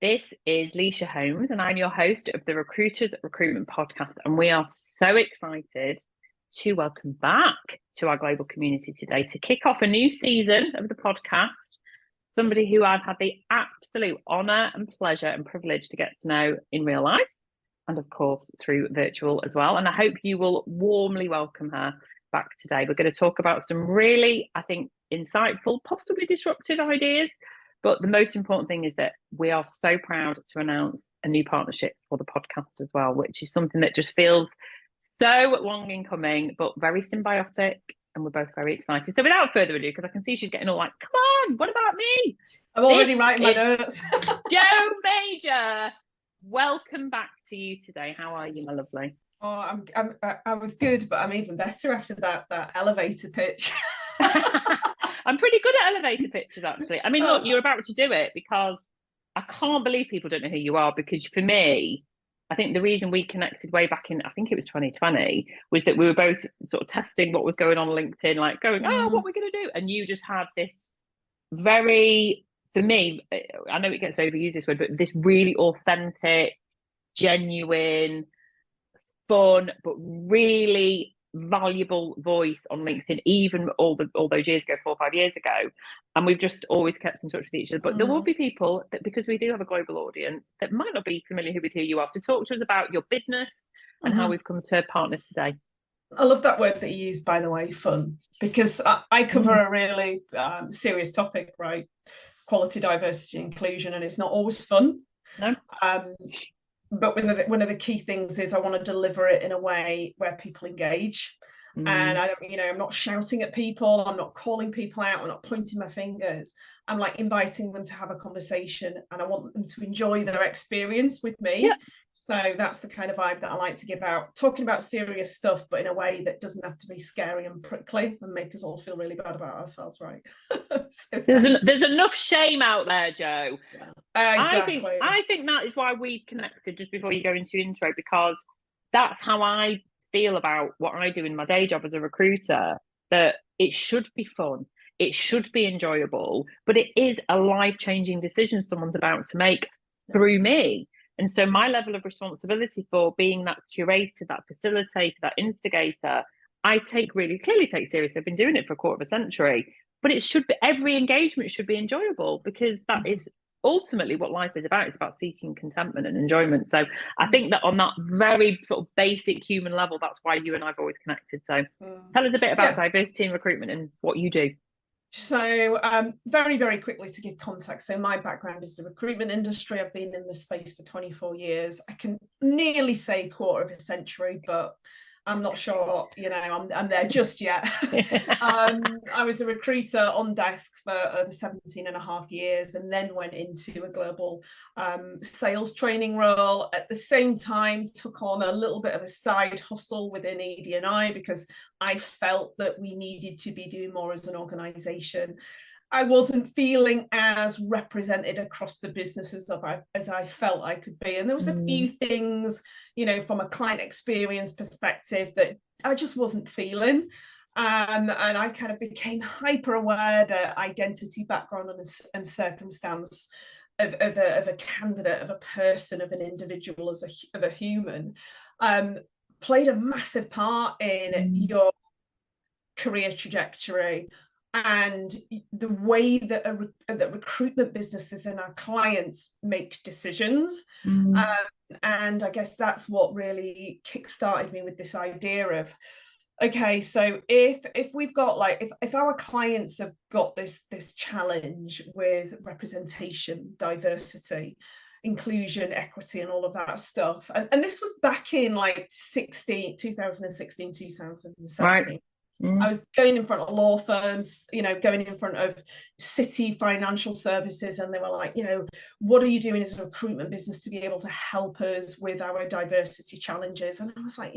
This is Leisha Holmes, and I'm your host of the Recruitment podcast. And we are so excited to welcome back to our global community today to kick off a new season of the podcast. Somebody who I've had the absolute honour and pleasure and privilege to get to know in real life, and of course through virtual as well. And I hope you will warmly welcome her back today. We're going to talk about some really, I think, insightful, possibly disruptive ideas. But the most important thing is that we are so proud to announce a new partnership for the podcast as well, which is something that just feels so long in coming, but very symbiotic. And we're both very excited. So without further ado, because I can see she's getting all like, come on, what about me? I'm already writing my notes. Jo Major, welcome back to you today. How are you, my lovely? Oh, I was good, but I'm even better after that elevator pitch. I'm pretty good at elevator pitches, actually. I mean, look, you're about to do it because I can't believe people don't know who you are. Because for me, I think the reason we connected way back in, I think it was 2020, was that we were both sort of testing what was going on LinkedIn, like going, oh, what are we going to do? And you just had this very, for me, I know it gets overused this word, but this really authentic, genuine, fun, but really valuable voice on LinkedIn, even all those years ago, 4 or 5 years ago. And we've just always kept in touch with each other. But there will be people that, because we do have a global audience, that might not be familiar with who you are. So talk to us about your business and how we've come to partners today. I love that word that you used, by the way, fun, because I cover a really serious topic, right? Quality, diversity, inclusion, and it's not always fun. No. But one of the key things is I want to deliver it in a way where people engage. And I don't, I'm not shouting at people. I'm not calling people out. I'm not pointing my fingers. I'm like inviting them to have a conversation, and I want them to enjoy their experience with me. Yeah. So that's the kind of vibe that I like to give out, talking about serious stuff, but in a way that doesn't have to be scary and prickly and make us all feel really bad about ourselves, right? So there's enough shame out there, Jo. Yeah. Exactly. I think that is why we connected just before you go into your intro, because that's how I feel about what I do in my day job as a recruiter, that it should be fun. It should be enjoyable, but it is a life-changing decision someone's about to make through me. And so my level of responsibility for being that curator, that facilitator, that instigator, I clearly take seriously. I've been doing it for a quarter of a century, but it should be, every engagement should be enjoyable, because that is ultimately what life is about. It's about seeking contentment and enjoyment. So I think that on that very sort of basic human level, that's why you and I've always connected. So tell us a bit about diversity in recruitment and what you do. So very, very quickly to give context. So my background is the recruitment industry. I've been in this space for 24 years. I can nearly say quarter of a century, but I'm not sure, I'm there just yet. I was a recruiter on desk for over 17 and a half years, and then went into a global sales training role. At the same time, took on a little bit of a side hustle within ED&I, because I felt that we needed to be doing more as an organization. I wasn't feeling as represented across the business as I felt I could be. And there was a few things, from a client experience perspective that I just wasn't feeling. And I kind of became hyper aware that identity, background and circumstance of a candidate, of a person, of an individual, of a human, played a massive part in your career trajectory. And the way that that recruitment businesses and our clients make decisions. And I guess that's what really kickstarted me with this idea of, okay, so if we've got if our clients have got this challenge with representation, diversity, inclusion, equity, and all of that stuff, and this was back in 2016, 2017. Right. I was going in front of law firms, going in front of city financial services, and they were like, what are you doing as a recruitment business to be able to help us with our diversity challenges? And I was like,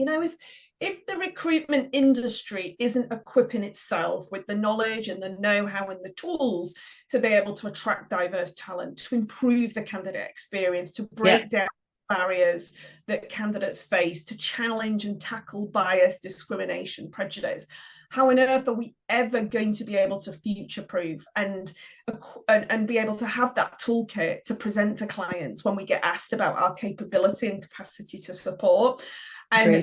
if the recruitment industry isn't equipping itself with the knowledge and the know-how and the tools to be able to attract diverse talent, to improve the candidate experience, to break down barriers that candidates face, to challenge and tackle bias, discrimination, prejudice, how on earth are we ever going to be able to future proof and be able to have that toolkit to present to clients when we get asked about our capability and capacity to support? And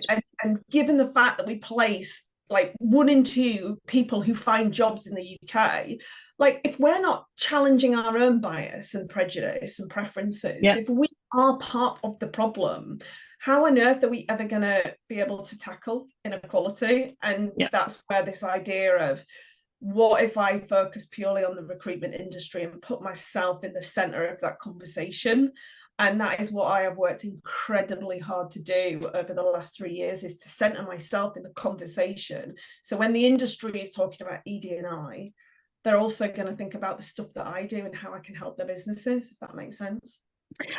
given the fact that we place like 1 in 2 people who find jobs in the UK, like if we're not challenging our own bias and prejudice and preferences, if we are part of the problem, how on earth are we ever going to be able to tackle inequality? And that's where this idea of, what if I focus purely on the recruitment industry and put myself in the center of that conversation? And that is what I have worked incredibly hard to do over the last 3 years, is to center myself in the conversation. So when the industry is talking about ED&I, they're also going to think about the stuff that I do and how I can help their businesses, if that makes sense.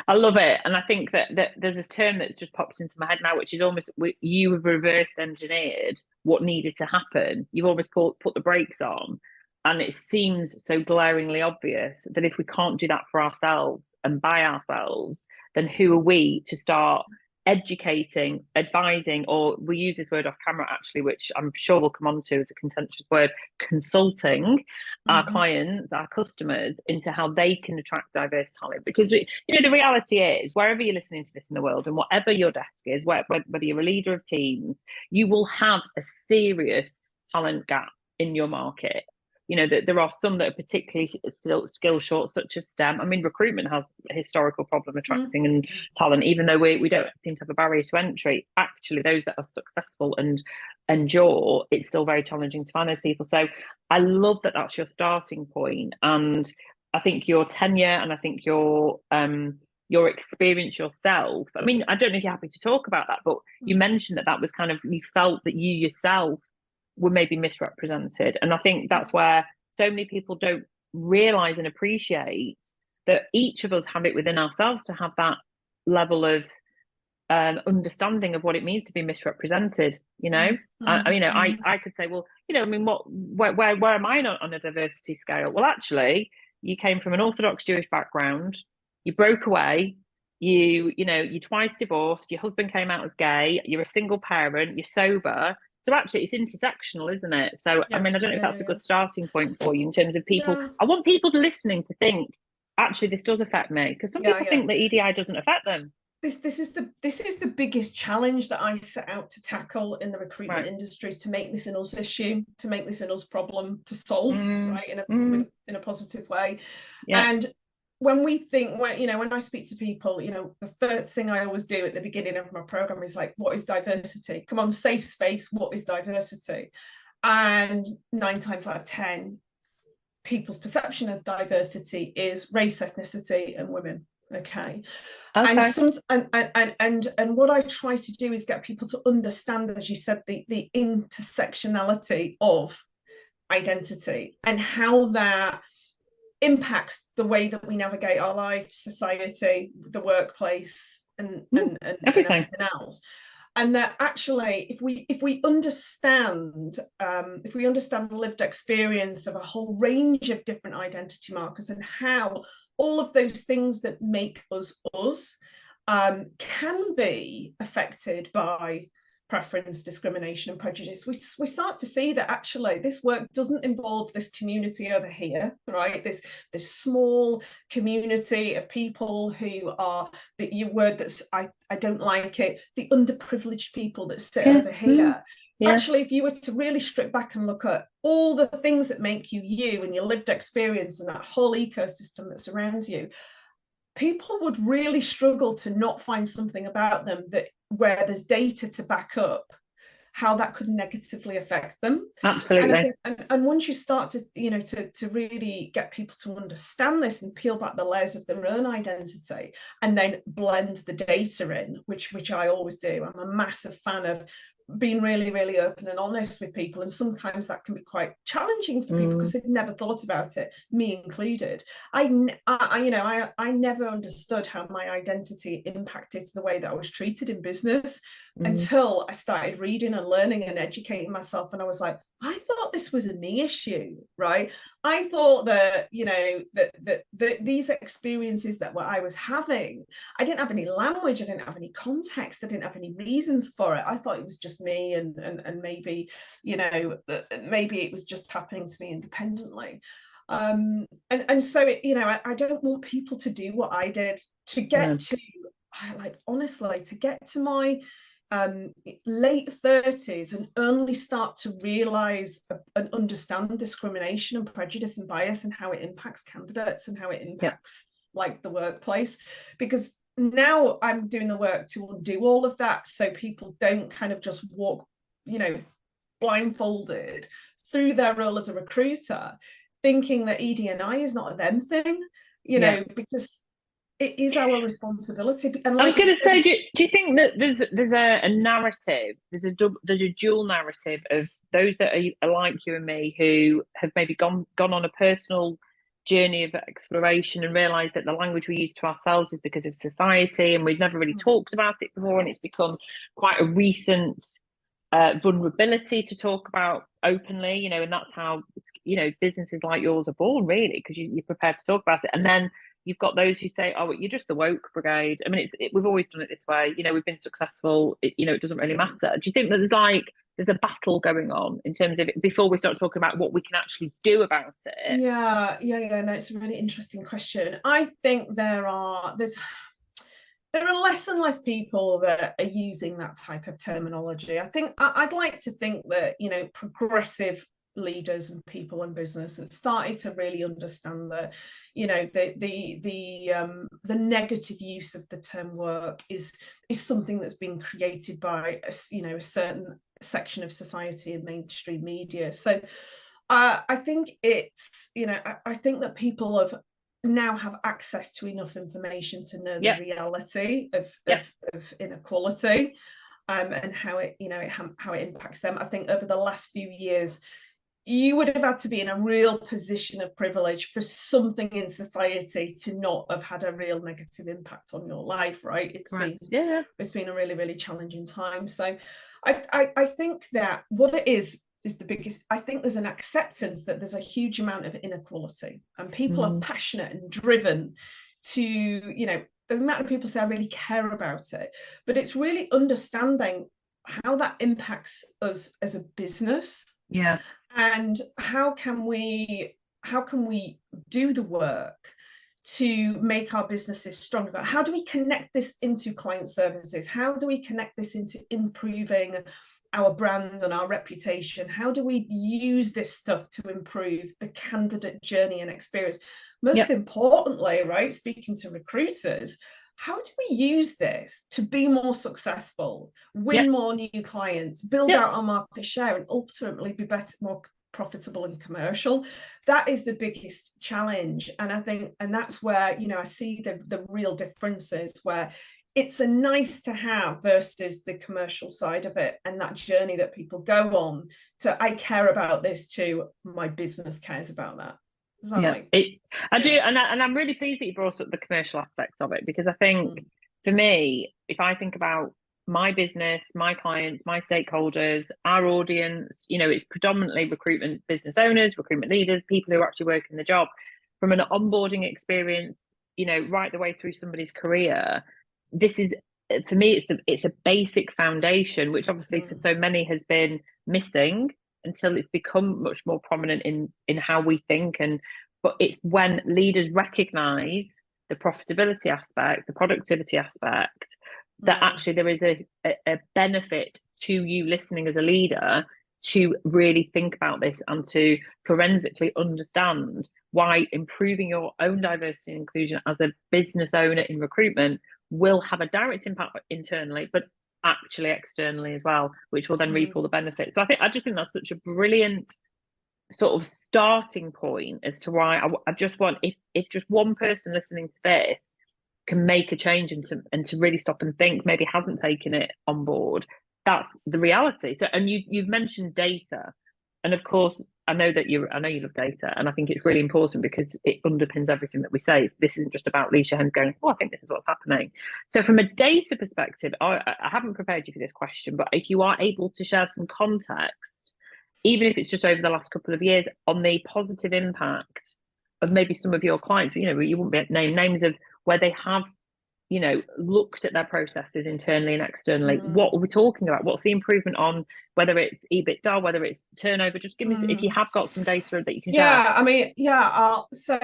I love it. And I think that there's a term that's just popped into my head now, which is almost, you have reverse engineered what needed to happen. You've almost put the brakes on. And it seems so glaringly obvious that if we can't do that for ourselves and by ourselves, then who are we to start educating, advising, or we use this word off camera actually, which I'm sure we'll come on to as a contentious word, consulting our clients, our customers, into how they can attract diverse talent. Because the reality is, wherever you're listening to this in the world and whatever your desk is, whether you're a leader of teams, you will have a serious talent gap in your market. That there are some that are particularly still skill short, such as STEM. I mean, recruitment has a historical problem attracting and talent, even though we don't seem to have a barrier to entry. Actually, those that are successful and endure, it's still very challenging to find those people. So I love that that's your starting point. And I think your tenure and I think your experience yourself. I mean, I don't know if you're happy to talk about that, but you mentioned that was kind of, you felt that you yourself were maybe misrepresented. And I think that's where so many people don't realize and appreciate that each of us have it within ourselves to have that level of understanding of what it means to be misrepresented. I could say, well, I mean, where am I on a diversity scale? Well, actually, you came from an Orthodox Jewish background, you broke away, you're twice divorced, your husband came out as gay, you're a single parent, you're sober. So actually, it's intersectional, isn't it? So, I mean, I don't know if that's a good starting point for you in terms of people. I want people listening to think, actually, this does affect me. Because some people think that EDI doesn't affect them. This is the biggest challenge that I set out to tackle in the recruitment industry, is to make this an us issue, to make this an us problem to solve, right, in a positive way. And when we think, when I speak to people, the first thing I always do at the beginning of my program is like, what is diversity? Come on, safe space, what is diversity? And 9 times out of 10, people's perception of diversity is race, ethnicity, and women. Okay. And what I try to do is get people to understand, as you said, the intersectionality of identity and how that impacts the way that we navigate our life, society, the workplace, and everything else. And that actually, if we understand the lived experience of a whole range of different identity markers and how all of those things that make us can be affected by preference, discrimination, and prejudice, we start to see that actually this work doesn't involve this community over here, right? This small community of people who are, that you word that's, I don't like it, the underprivileged people that sit over here. Actually, if you were to really strip back and look at all the things that make you you and your lived experience and that whole ecosystem that surrounds you, people would really struggle to not find something about them that where there's data to back up how that could negatively affect them. Absolutely. And once you start to to really get people to understand this and peel back the layers of their own identity and then blend the data in, which I always do. I'm a massive fan of being really, really open and honest with people, and sometimes that can be quite challenging for people because they've never thought about it, me included. I never understood how my identity impacted the way that I was treated in business until I started reading and learning and educating myself, and I was like, I thought this was a me issue, right? I thought that, you know, that these experiences that I was having, I didn't have any language, I didn't have any context, I didn't have any reasons for it. I thought it was just me, and maybe, you know, maybe it was just happening to me independently. And so it, you know, I don't want people to do what I did, to get to, like, honestly, to get to my late 30s and only start to realize and understand discrimination and prejudice and bias and how it impacts candidates and how it impacts like the workplace. Because now I'm doing the work to undo all of that, so people don't kind of just walk, you know, blindfolded through their role as a recruiter, thinking that ED&I is not a them thing, you know, because it is our responsibility. And I was going to say, do you think that there's a narrative, there's a dual narrative of those that are like you and me, who have maybe gone on a personal journey of exploration and realised that the language we use to ourselves is because of society, and we've never really talked about it before, and it's become quite a recent vulnerability to talk about openly, you know, and that's how, you know, businesses like yours are born, really, because you're prepared to talk about it. And then you've got those who say, oh, you're just the woke brigade. I mean, we've always done it this way, you know, we've been successful, you know, it doesn't really matter. Do you think that there's a battle going on in terms of it before we start talking about what we can actually do about it? Yeah, no, it's a really interesting question. I think there are less and less people that are using that type of terminology. I think I'd like to think that, you know, progressive leaders and people in business have started to really understand that, you know, the negative use of the term work is something that's been created by a certain section of society and mainstream media. So I think it's, you know, I think that people have now have access to enough information to know the reality of inequality, and how it, you know, how it impacts them. I think over the last few years, you would have had to be in a real position of privilege for something in society to not have had a real negative impact on your life, right? It's been a really, really challenging time. So I think that what it is the biggest, I think there's an acceptance that there's a huge amount of inequality, and people are passionate and driven to, you know, the amount of people say I really care about it, but it's really understanding how that impacts us as a business. And how can we do the work to make our businesses stronger? How do we connect this into client services? How do we connect this into improving our brand and our reputation? How do we use this stuff to improve the candidate journey and experience? Most importantly, right, speaking to recruiters, how do we use this to be more successful, win more new clients, build out our market share, and ultimately be better, more profitable and commercial? That is the biggest challenge. And I think, and that's where, you know, I see the real differences, where it's a nice to have versus the commercial side of it, and that journey that people go on to, I care about this too, my business cares about that. I do, and I'm really pleased that you brought up the commercial aspect of it, because I think for me, if I think about my business, my clients, my stakeholders, our audience, you know, it's predominantly recruitment business owners, recruitment leaders, people who are actually working the job. From an onboarding experience, you know, right the way through somebody's career, this is, for me, it's a basic foundation, which obviously for so many has been missing until it's become much more prominent in how we think. But it's when leaders recognize the profitability aspect, the productivity aspect, that actually there is a benefit to you listening as a leader to really think about this and to forensically understand why improving your own diversity and inclusion as a business owner in recruitment will have a direct impact internally, but actually externally as well, which will then reap all the benefits. So I just think that's such a brilliant sort of starting point as to why I just want, if just one person listening to this can make a change and to really stop and think, maybe hasn't taken it on board, that's the reality. So, and you've mentioned data, and of course I know you love data, and I think it's really important because it underpins everything that we say. This isn't just about Leisha Hens going, oh, I think this is what's happening. So from a data perspective, I haven't prepared you for this question, but if you are able to share some context even if it's just over the last couple of years, on the positive impact of maybe some of your clients, you know, you wouldn't be able to name names of where they have, you know, looked at their processes internally and externally. What are we talking about? What's the improvement on, whether it's EBITDA, whether it's turnover? Just give me, if you have got some data that you can share. Yeah, I mean, yeah. So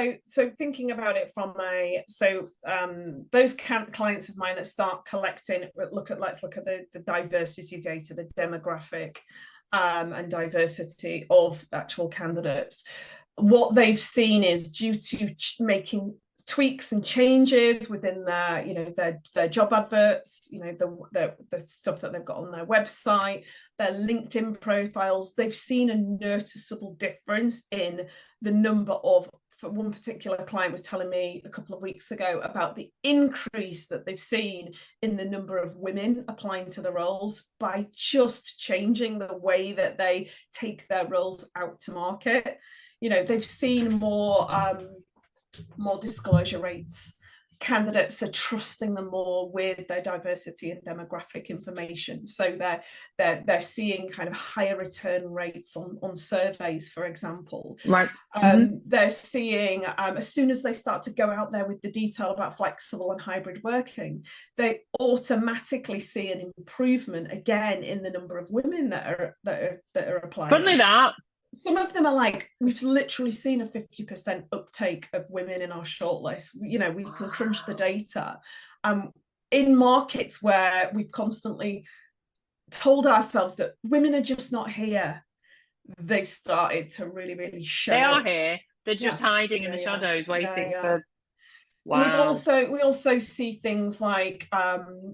thinking about it from those clients of mine that start collecting, let's look at the diversity data, the demographic and diversity of actual candidates. What they've seen is, due to making tweaks and changes within their, you know, their job adverts, you know, the stuff that they've got on their website, their LinkedIn profiles, they've seen a noticeable difference in the number of, for one particular client was telling me a couple of weeks ago about the increase that they've seen in the number of women applying to the roles by just changing the way that they take their roles out to market. You know, they've seen more disclosure rates. Candidates are trusting them more with their diversity and demographic information. So they're seeing kind of higher return rates on surveys, for example. Right. They're seeing, as soon as they start to go out there with the detail about flexible and hybrid working, they automatically see an improvement again in the number of women that are applying. Funnily that. Some of them are like, we've literally seen a 50% uptake of women in our shortlist. You know, we can crunch the data. In markets where we've constantly told ourselves that women are just not here, they've started to really, really show They are up. here. They're just hiding in the shadows, waiting for. Wow. We also see things like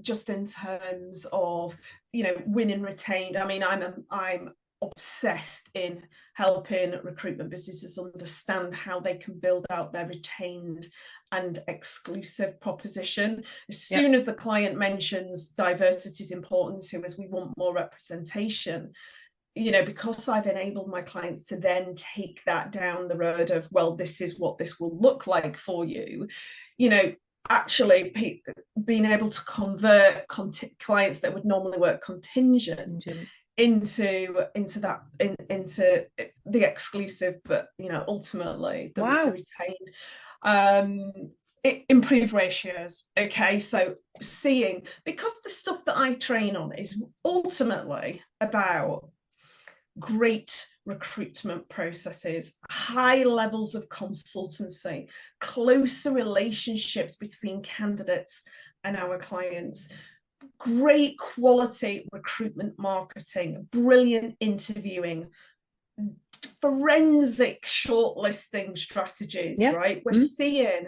just in terms of, you know, win and retained. I mean, I'm obsessed in helping recruitment businesses understand how they can build out their retained and exclusive proposition. As soon as the client mentions diversity is important to us, we want more representation, you know, because I've enabled my clients to then take that down the road of, well, this is what this will look like for you, you know, actually being able to convert clients that would normally work contingent into the exclusive, but, you know, ultimately the retained. Improve ratios. Okay, so seeing, because the stuff that I train on is ultimately about great recruitment processes, high levels of consultancy, closer relationships between candidates and our clients, great quality recruitment marketing, brilliant interviewing, forensic shortlisting strategies, right? We're seeing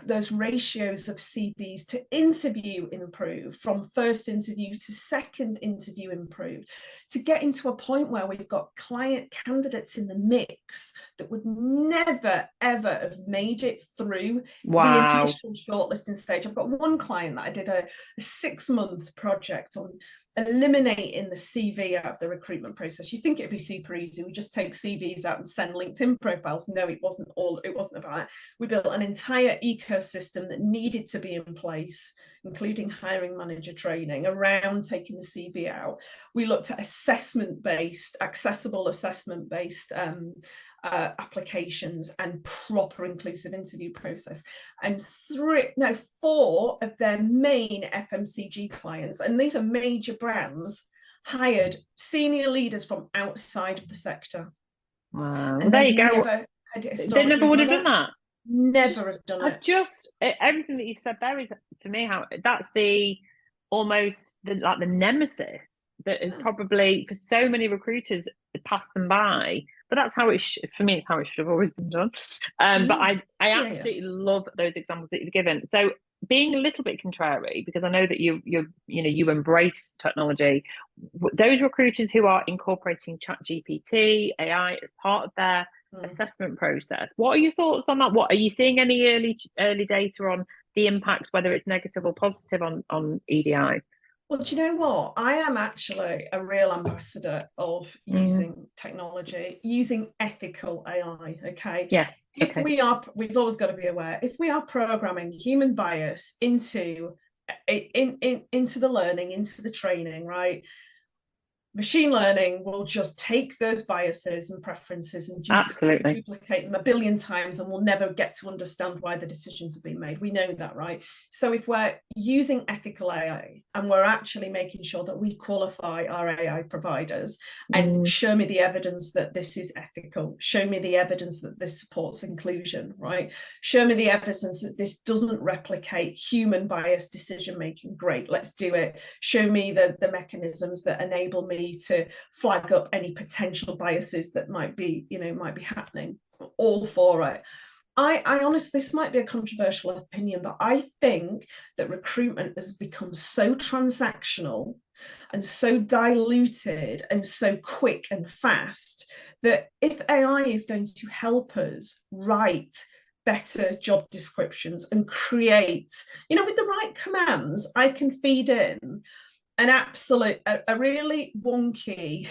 those ratios of CVs to interview improve, from first interview to second interview improve, to get into a point where we've got client candidates in the mix that would never ever have made it through the initial shortlisting stage. I've got one client that I did a 6-month project on eliminating the CV out of the recruitment process. You think it'd be super easy, we just take CVs out and send LinkedIn profiles. No, it wasn't about that. We built an entire ecosystem that needed to be in place, including hiring manager training around taking the CV out. We looked at accessible assessment-based applications and proper inclusive interview process. And 4 of their main FMCG clients, and these are major brands, hired senior leaders from outside of the sector. Wow. And there you go. They never would have done that. Never have done it. Everything that you've said there is, for me, how that's almost the nemesis that is probably, for so many recruiters, passed them by. But that's how for me, it's how it should have always been done. But I absolutely love those examples that you've given. So being a little bit contrary, because I know that you embrace technology, those recruiters who are incorporating ChatGPT, AI as part of their assessment process, what are your thoughts on that? What are you seeing, any early data on the impact, whether it's negative or positive, on EDI? Well, do you know what? I am actually a real ambassador of using technology, using ethical AI, okay? Yeah. We've always got to be aware, if we are programming human bias into the learning, into the training, right? Machine learning will just take those biases and preferences and duplicate them a billion times, and we'll never get to understand why the decisions have been made. We know that, right? So if we're using ethical AI and we're actually making sure that we qualify our AI providers and show me the evidence that this is ethical, show me the evidence that this supports inclusion, right? Show me the evidence that this doesn't replicate human biased decision making. Great, let's do it. Show me the mechanisms that enable me to flag up any potential biases that might be happening. All for it. I honestly, this might be a controversial opinion, but I think that recruitment has become so transactional and so diluted and so quick and fast that if AI is going to help us write better job descriptions and create, with the right commands, I can feed in a really wonky,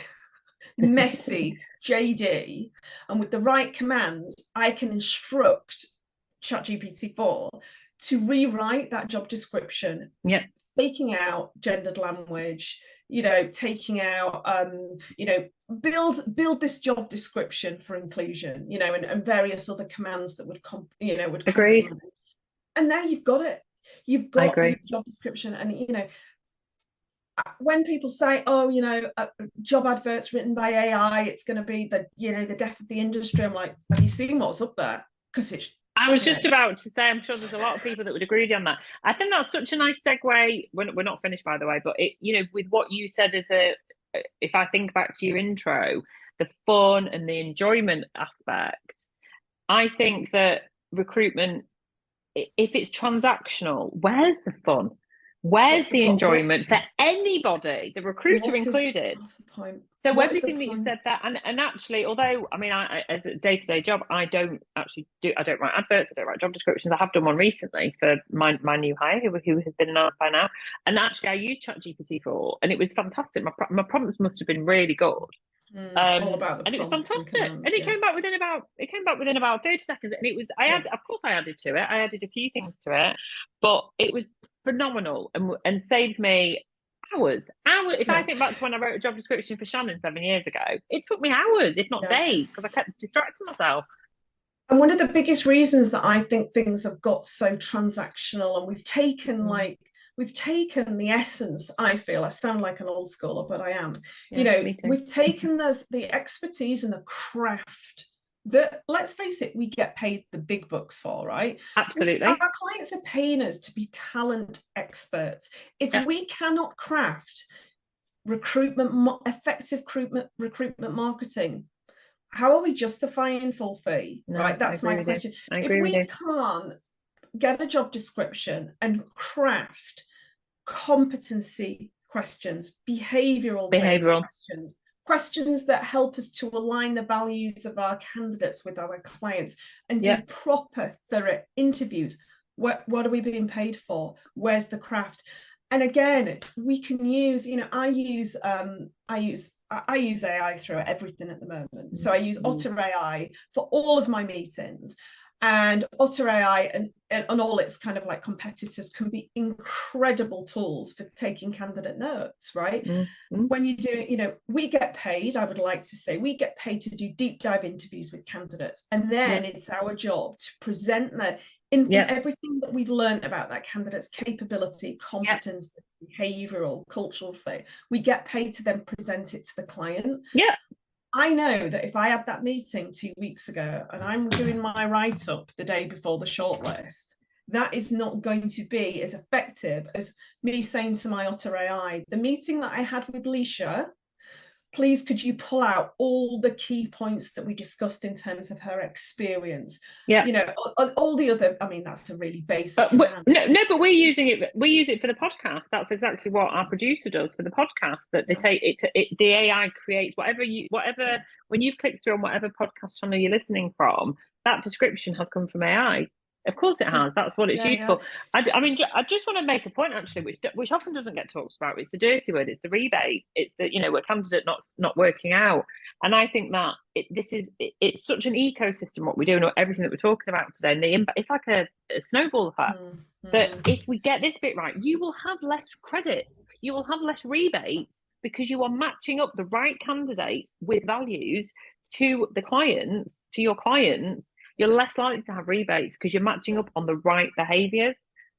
messy JD, and with the right commands, I can instruct ChatGPT-4 to rewrite that job description. Yeah. Taking out gendered language, taking out, build this job description for inclusion, and various other commands that would Agreed. And now you've got it. You've got your job description, and when people say, job adverts written by AI, it's going to be the death of the industry. I'm like, have you seen what's up there? Because I was just about to say, I'm sure there's a lot of people that would agree with you on that. I think that's such a nice segue. We're not finished, by the way, but with what you said if I think back to your intro, the fun and the enjoyment aspect, I think that recruitment, if it's transactional, where's the fun? Where's the enjoyment for anybody, the recruiter included? What's the point? So everything that you've said that, and actually, although I as a day-to-day job, I don't write adverts, I don't write job descriptions. I have done one recently for my new hire who has been announced by now, and actually I used ChatGPT-4, and it was fantastic. My prompts must have been really good. All about the and it was fantastic, commands, and it came back within about 30 seconds, and it was I added to it. I added a few things to it, but it was phenomenal and saved me hours. If I think back to when I wrote a job description for Shannon 7 years ago, it took me hours, if not days, because I kept distracting myself. And one of the biggest reasons that I think things have got so transactional, and we've taken the essence, I feel, I sound like an old schooler, but I am, we've taken the expertise and the craft that, let's face it, we get paid the big bucks for, right? Absolutely. Our clients are paying us to be talent experts. If we cannot craft effective recruitment marketing, how are we justifying full fee? Right, that's my question. If we can't get a job description and craft competency questions, behavioral questions that help us to align the values of our candidates with our clients and do proper, thorough interviews. What are we being paid for? Where's the craft? And again, we can use, I use AI through everything at the moment. So I use Otter AI for all of my meetings. And Otter AI and all its kind of like competitors can be incredible tools for taking candidate notes, right? When you do it, we get paid, I would like to say, we get paid to do deep dive interviews with candidates. And then it's our job to present everything that we've learned about that candidate's capability, competence, behavioral, cultural fit. We get paid to then present it to the client. I know that if I had that meeting 2 weeks ago and I'm doing my write-up the day before the shortlist, that is not going to be as effective as me saying to my Otter AI, the meeting that I had with Leisha, please could you pull out all the key points that we discussed in terms of her experience? All the other, that's a really basic but we're using it for the podcast. That's exactly what our producer does for the podcast, that they take it the AI creates whatever when you've clicked through on whatever podcast channel you're listening from, that description has come from AI. Of course it has. That's what it's used for. I just want to make a point, actually, which often doesn't get talked about. It's the dirty word. It's the rebate. It's the a candidate not working out. And I think that it's such an ecosystem what we do and everything that we're talking about today. And the impact, it's like a snowball effect. That if we get this bit right, you will have less credit. You will have less rebates because you are matching up the right candidate with values to the clients, to your clients, you're less likely to have rebates because you're matching up on the right behaviours.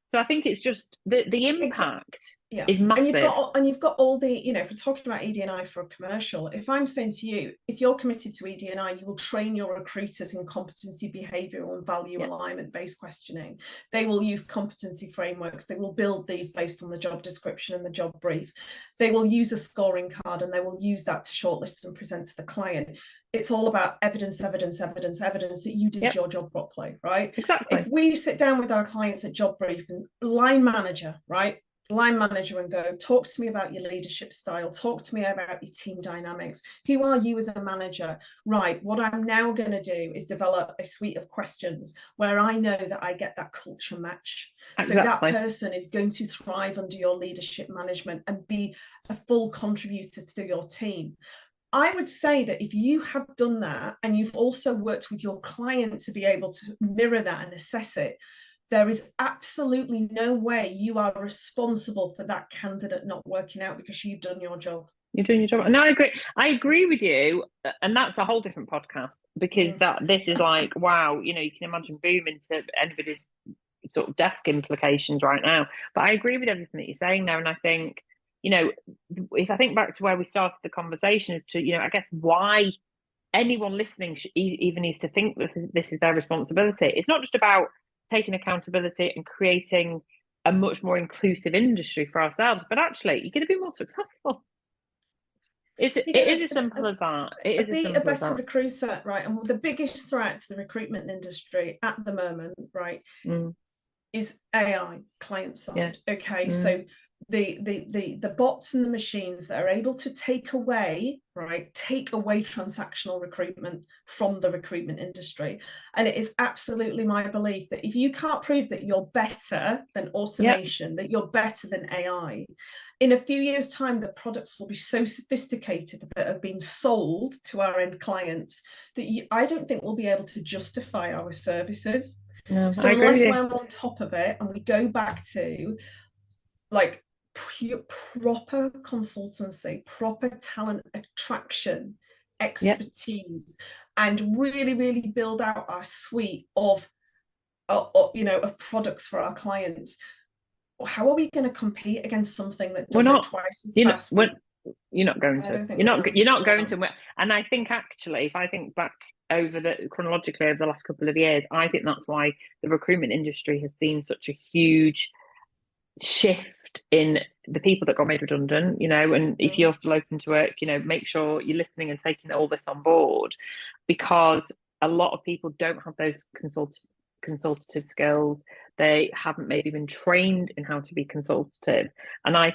So I think it's just the impact is massive. And you've got all the, you know, if we're talking about ED&I for a commercial, if I'm saying to you, if you're committed to ED&I, you will train your recruiters in competency, behavioural and value alignment based questioning. They will use competency frameworks. They will build these based on the job description and the job brief. They will use a scoring card and they will use that to shortlist and present to the client. It's all about evidence that you did your job properly, right? Exactly. If we sit down with our clients at job brief and line manager, and go, talk to me about your leadership style, talk to me about your team dynamics, who are you as a manager? Right, what I'm now going to do is develop a suite of questions where I know that I get that culture match. Exactly. So that person is going to thrive under your leadership management and be a full contributor to your team. I would say that if you have done that and you've also worked with your client to be able to mirror that and assess it, there is absolutely no way you are responsible for that candidate not working out because you've done your job. You're doing your job. And I agree with you. And that's a whole different podcast, because this is like, wow, you know, you can imagine booming to anybody's sort of desk implications right now. But I agree with everything that you're saying there. And I think, you know, if I think back to where we started the conversation as to, you know, I guess why anyone listening even needs to think that this is their responsibility. It's not just about taking accountability and creating a much more inclusive industry for ourselves, but actually you're going to be more successful. It is as simple as that. It is be a better recruiter, right? And the biggest threat to the recruitment industry at the moment, right, is AI, client side. Okay, so the bots and the machines that are able to take away transactional recruitment from the recruitment industry. And it is absolutely my belief that if you can't prove that you're better than automation, that you're better than AI, in a few years' time, the products will be so sophisticated that have been sold to our end clients that I don't think we'll be able to justify our services. No, so unless we're on top of it and we go back to like proper consultancy, proper talent attraction, expertise, and really build out our suite of products for our clients, how are we going to compete against something that does it twice as fast? You're not going to. You're not going to. And I think actually, if I think back chronologically over the last couple of years, I think that's why the recruitment industry has seen such a huge shift in the people that got made redundant, you know. And if you're still open to work, you know, make sure you're listening and taking all this on board, because a lot of people don't have those consultative skills. They haven't maybe been trained in how to be consultative. And I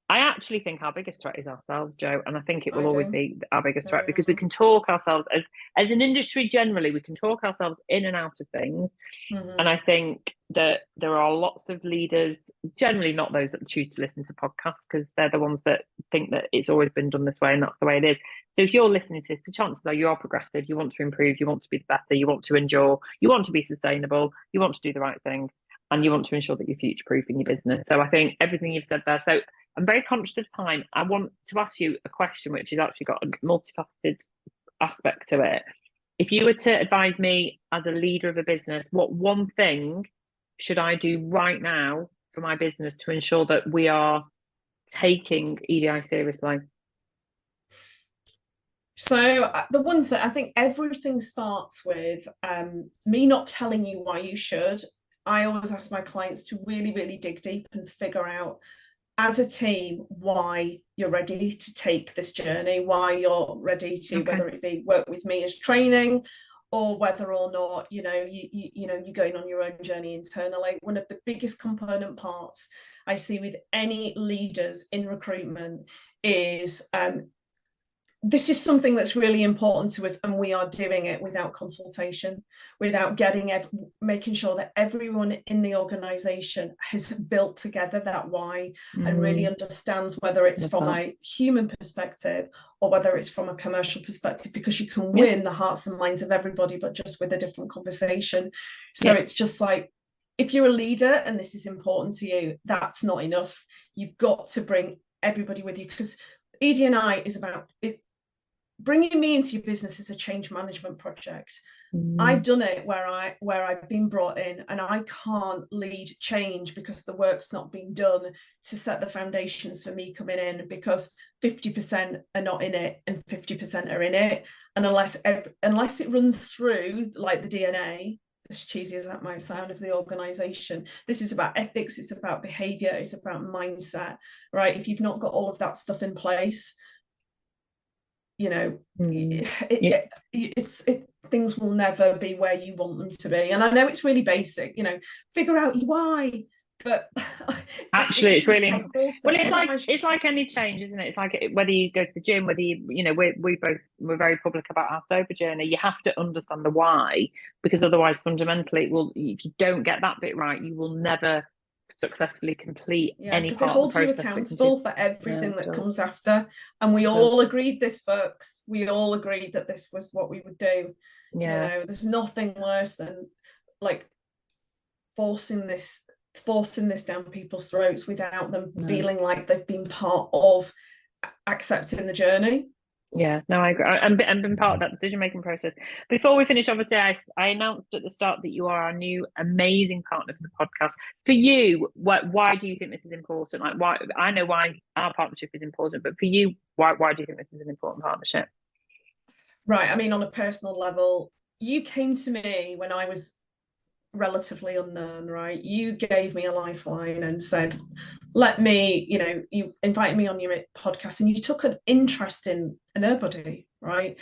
actually think our biggest threat is ourselves, Jo, and I think it will always be our biggest threat, because we can talk ourselves as an industry generally, we can talk ourselves in and out of things. And I think that there are lots of leaders, generally not those that choose to listen to podcasts, because they're the ones that think that it's always been done this way and that's the way it is. So if you're listening to this, the chances are you are progressive, you want to improve, you want to be better, you want to endure, you want to be sustainable, you want to do the right thing, and you want to ensure that you're future-proofing your business. So I think everything you've said there. So I'm very conscious of time. I want to ask you a question which has actually got a multifaceted aspect to it. If you were to advise me as a leader of a business, what one thing should I do right now for my business to ensure that we are taking EDI seriously? So the ones that I think everything starts with me not telling you why you should. I always ask my clients to really dig deep and figure out as a team why you're ready to take this journey, why you're ready to, whether it be work with me as training, or whether or not you're going on your own journey internally. One of the biggest component parts I see with any leaders in recruitment is this is something that's really important to us, and we are doing it without consultation, without making sure that everyone in the organization has built together that why and really understands, whether it's from a human perspective or whether it's from a commercial perspective, because you can win the hearts and minds of everybody, but just with a different conversation. So it's just like, if you're a leader and this is important to you, that's not enough. You've got to bring everybody with you, because ED&I is about bringing me into your business as a change management project. I've done it where I've been brought in and I can't lead change because the work's not been done to set the foundations for me coming in, because 50% are not in it and 50% are in it. And unless it runs through like the DNA, as cheesy as that might sound, of the organization, this is about ethics, it's about behavior, it's about mindset, right? If you've not got all of that stuff in place, you know, things will never be where you want them to be. And I know it's really basic, you know, figure out your why, but actually it's really well, it's like any change, isn't it? It's like whether you go to the gym, whether you know, we're very public about our sober journey. You have to understand the why, because otherwise fundamentally if you don't get that bit right, you will never successfully complete any because part it holds of the you process, accountable for everything that comes after. And we all agreed this, folks. We all agreed that this was what we would do. You know, there's nothing worse than like forcing this down people's throats without them feeling like they've been part of accepting the journey. Yeah, no, I agree. And been part of that decision-making process. Before we finish, obviously, I announced at the start that you are our new amazing partner for the podcast. For you, why do you think this is important? Like, why? I know why our partnership is important, but for you, why do you think this is an important partnership? Right. I mean, on a personal level, you came to me when I was relatively unknown, right? You gave me a lifeline and said, let me, you know, you invited me on your podcast and you took an interest in a nobody, right?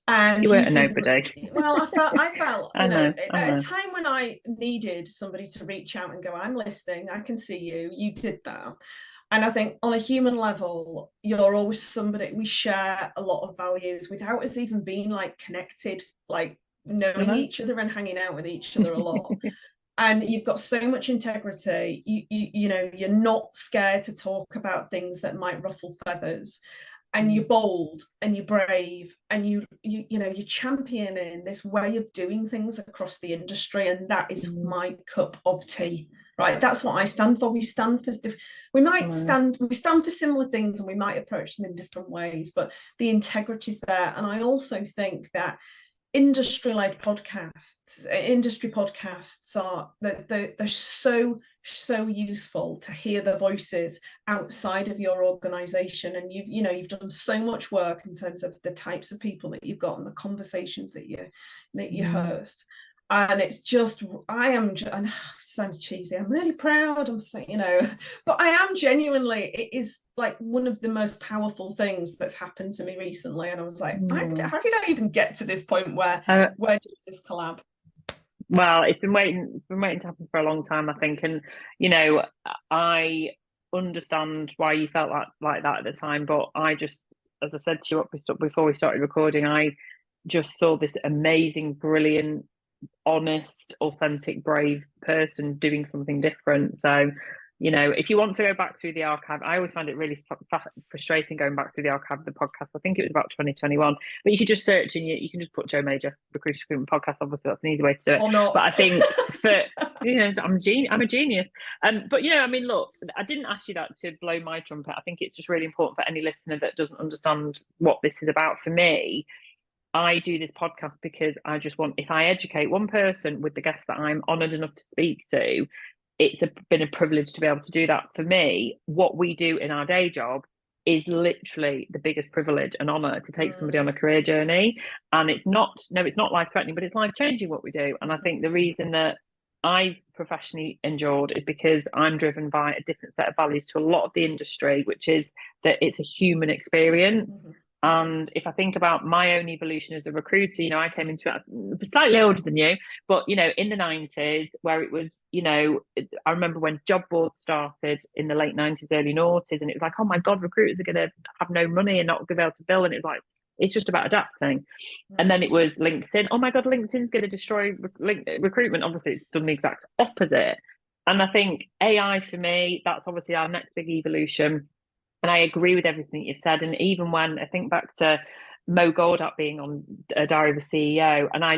And you weren't a nobody. Well, I felt you know, at a time when I needed somebody to reach out and go, I'm listening, I can see you did that. And I think on a human level, you're always somebody, we share a lot of values without us even being like connected, like knowing each other and hanging out with each other a lot. And you've got so much integrity. You know, you're not scared to talk about things that might ruffle feathers, and you're bold and you're brave, and you know, you're championing this way of doing things across the industry. And that is my cup of tea, right? That's what I stand for. We stand for we stand for similar things, and we might approach them in different ways, but the integrity is there. And I also think that industry podcasts are they're so useful to hear the voices outside of your organization. And you've done so much work in terms of the types of people that you've got and the conversations that you host. And it's just, and it sounds cheesy, I'm really proud, I'm saying, you know, but I am genuinely, it is like one of the most powerful things that's happened to me recently. And I was like, how did I even get to this point where did this collab? Well, it's been waiting to happen for a long time, I think. And, you know, I understand why you felt like that at the time, but I just, as I said to you before we started recording, I just saw this amazing, brilliant, honest, authentic, brave person doing something different. So, you know, if you want to go back through the archive, I always find it really frustrating going back through the archive of the podcast. I think it was about 2021, but you could just search and you can just put Joe Major Recruitment Podcast. Obviously, that's an easy way to do it. Or not. But I think you know, I'm a genius. But you know, I mean, look, I didn't ask you that to blow my trumpet. I think it's just really important for any listener that doesn't understand what this is about. For me, I do this podcast because I just want, if I educate one person with the guests that I'm honoured enough to speak to, it's been a privilege to be able to do that. For me, what we do in our day job is literally the biggest privilege and honour, to take somebody on a career journey. And it's not life-threatening, but it's life-changing what we do. And I think the reason that I've professionally endured is because I'm driven by a different set of values to a lot of the industry, which is that it's a human experience. And if I think about my own evolution as a recruiter, you know, I came into it slightly older than you, but, you know, in the 90s, where it was, you know, I remember when job boards started in the late 90s, early noughties, and it was like, oh my God, recruiters are going to have no money and not be able to bill. And it was like, it's just about adapting. And then it was LinkedIn. Oh my God, LinkedIn's going to destroy recruitment. Obviously, it's done the exact opposite. And I think AI, for me, that's obviously our next big evolution. And I agree with everything you've said. And even when I think back to Mo Gawdat being on Diary of a CEO, and I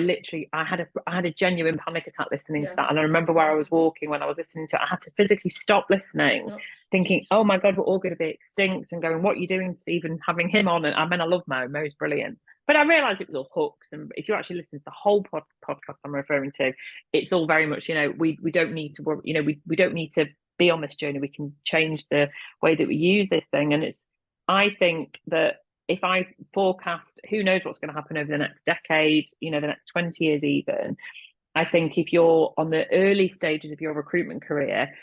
had a genuine panic attack listening to that. And I remember where I was walking when I was listening to it, I had to physically stop listening, thinking, oh my God, we're all going to be extinct, and going, what are you doing, Stephen, having him on? And I mean, I love Mo. Mo's brilliant. But I realised it was all hooks. And if you actually listen to the whole podcast I'm referring to, it's all very much, we don't need to worry, we don't need to be on this journey. We can change the way that we use this thing. And I think that if I forecast, who knows what's going to happen over the next decade, the next 20 years even, I think if you're on the early stages of your recruitment career,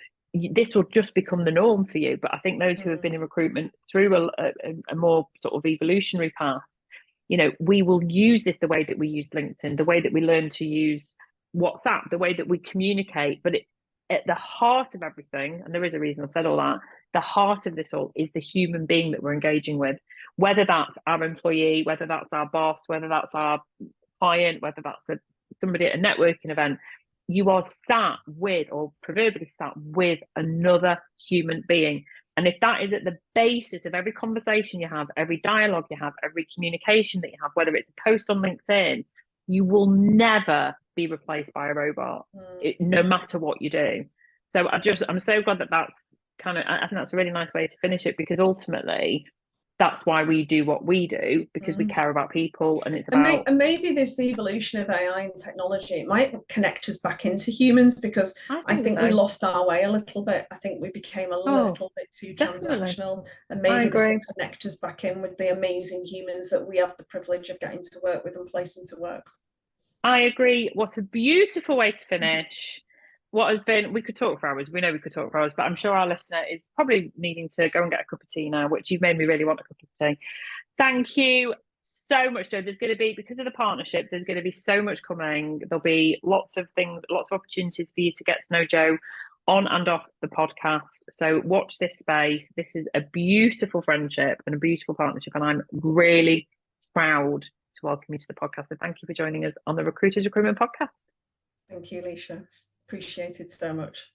this will just become the norm for you. But I think those who have been in recruitment through a more sort of evolutionary path, we will use this the way that we use LinkedIn, the way that we learn to use WhatsApp, the way that we communicate. But at the heart of everything, and there is a reason I've said all that, the heart of this all is the human being that we're engaging with, whether that's our employee, whether that's our boss, whether that's our client, whether that's somebody at a networking event. You are sat with, or proverbially sat with, another human being. And if that is at the basis of every conversation you have, every dialogue you have, every communication that you have, whether it's a post on LinkedIn, you will never be replaced by a robot, no matter what you do. So I'm so glad that's kind of, I think that's a really nice way to finish it, because ultimately that's why we do what we do, because we care about people, and it's about... And maybe this evolution of AI and technology, it might connect us back into humans, because I think we lost our way a little bit. I think we became a little bit too transactional, and maybe this will connect us back in with the amazing humans that we have the privilege of getting to work with and placing to work. I agree. What a beautiful way to finish. What has been, we could talk for hours. We know we could talk for hours, but I'm sure our listener is probably needing to go and get a cup of tea now, which you've made me really want a cup of tea. Thank you so much, Jo. There's going to be, because of the partnership, there's going to be so much coming. There'll be lots of things, lots of opportunities for you to get to know Jo on and off the podcast. So watch this space. This is a beautiful friendship and a beautiful partnership, and I'm really proud to welcome you to the podcast. So thank you for joining us on the Recruiters Recruitment Podcast. Thank you, Alicia. Appreciate it so much.